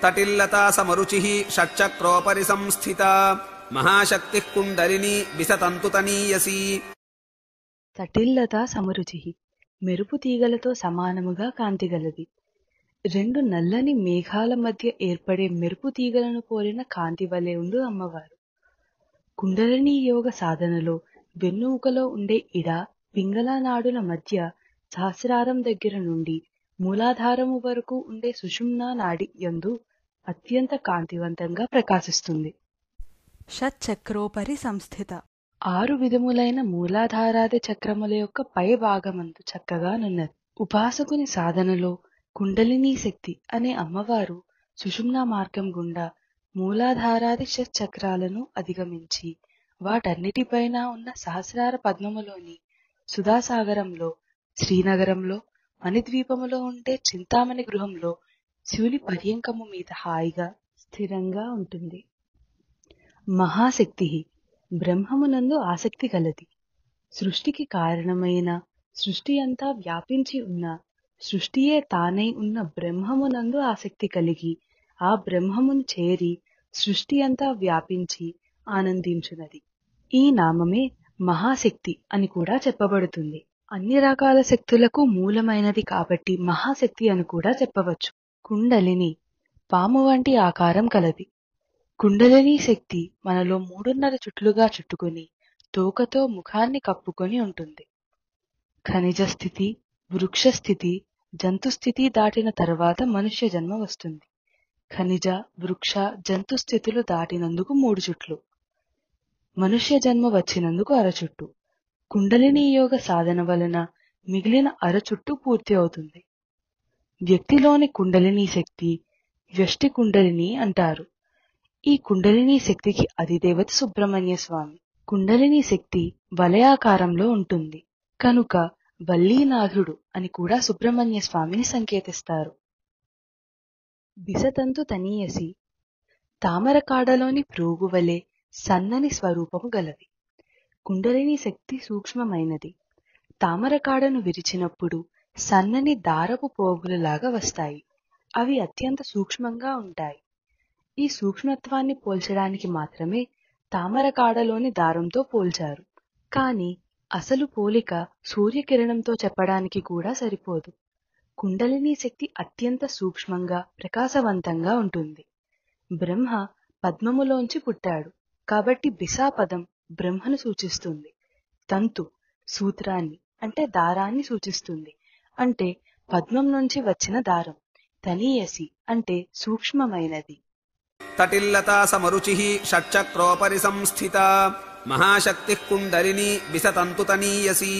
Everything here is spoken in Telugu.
तटिल्लता समरुचिः षट्चक्रोपरि संस्थिता महाशक्तिः कुण्डलिनी विसतन्तुतनीयसी। తటిల్లత సమరుచి మెరుపు తీగలతో సమానముగా కాంతిగలది. రెండు నల్లని మేఘాల మధ్య ఏర్పడే మెరుపు తీగలను పోలిన కాంతి వలె ఉండు అమ్మవారు. కుండలినీ యోగ సాధనలో వెన్నుముకలో ఉండే ఇడ పింగళ నాడుల మధ్య సహస్రారం దగ్గర నుండి మూలాధారము వరకు ఉండే సుషుమ్నా నాడి యందు అత్యంత కాంతివంతంగా ప్రకాశిస్తుంది. షట్చక్రోపరి సంస్థిత 6 విధములైన మూలాధారాది చక్రముల యొక్క పై భాగమందు చక్కగా నున్నది. ఉపాసకుని సాధనలో కుండలినీ శక్తి అనే అమ్మవారు సుషుమ్నా మార్గం గుండా మూలాధారాది షట్చక్రాలను అధిగమించి వాటన్నిటిపైన ఉన్న సహస్రార పద్మములోని సుధాసాగరంలో, శ్రీనగరంలో, మణిద్వీపములో ఉండే చింతామణి గృహంలో శివుని పర్యంకము మీద హాయిగా స్థిరంగా ఉంటుంది. మహాశక్తి బ్రహ్మమునందు ఆసక్తి కలది. సృష్టికి కారణమైన, సృష్టి అంతా వ్యాపించి ఉన్న, సృష్టియే తానై ఉన్న బ్రహ్మమునందు ఆసక్తి కలిగి ఆ బ్రహ్మమును చేరి సృష్టి అంతా వ్యాపించి ఆనందించున్నది. ఈ నామమే మహాశక్తి అని కూడా చెప్పబడుతుంది. అన్ని రకాల శక్తులకు మూలమైనది కాబట్టి మహాశక్తి అని కూడా చెప్పవచ్చు. కుండలిని పాము వంటి ఆకారం కలది. కుండలినీ శక్తి మనలో 3.5 చుట్లుగా చుట్టుకుని తోకతో ముఖాన్ని కప్పుకొని ఉంటుంది. ఖనిజ స్థితి, వృక్ష స్థితి, జంతు స్థితి దాటిన తర్వాత మనుష్య జన్మ వస్తుంది. ఖనిజ, వృక్ష, జంతు స్థితులు దాటినందుకు 3 చుట్లు, మనుష్య జన్మ వచ్చినందుకు అరచుట్టు. కుండలినీ యోగ సాధన వలన మిగిలిన అరచుట్టు పూర్తి అవుతుంది. వ్యక్తిలోని కుండలినీ శక్తి వ్యష్టి కుండలిని అంటారు. ఈ కుండలినీ శక్తికి అధిదేవత సుబ్రహ్మణ్య స్వామి. కుండలినీ శక్తి వలయాకారంలో ఉంటుంది కనుక వల్లీనాథుడు అని కూడా సుబ్రహ్మణ్య స్వామిని సంకేతిస్తారు. బిసతంతు తనీయసి తామర కాడలోని ప్రోగు వలె సన్నని స్వరూపము గలది. కుండలినీ శక్తి సూక్ష్మమైనది. తామర కాడను విరిచినప్పుడు సన్నని దారపు పోగులలాగా వస్తాయి. అవి అత్యంత సూక్ష్మంగా ఉంటాయి. ఈ సూక్ష్మత్వాన్ని పోల్చడానికి మాత్రమే తామర కాడలోని దారంతో పోల్చారు. కాని అసలు పోలిక సూర్యకిరణంతో చెప్పడానికి కూడా సరిపోదు. కుండలినీ శక్తి అత్యంత సూక్ష్మంగా, ప్రకాశవంతంగా ఉంటుంది. బ్రహ్మ పద్మములోంచి పుట్టాడు కాబట్టి బిసా పదం బ్రహ్మను సూచిస్తుంది. తంతు సూత్రాన్ని అంటే దారాన్ని సూచిస్తుంది. అంటే పద్మం నుంచి వచ్చిన దారం. తనీయసి అంటే సూక్ష్మమైనది. तटिल्लता समरुचिः षट्चक्रोपरि संस्थिता महाशक्तिः कुण्डलिनी विसतन्तुतनीयसी।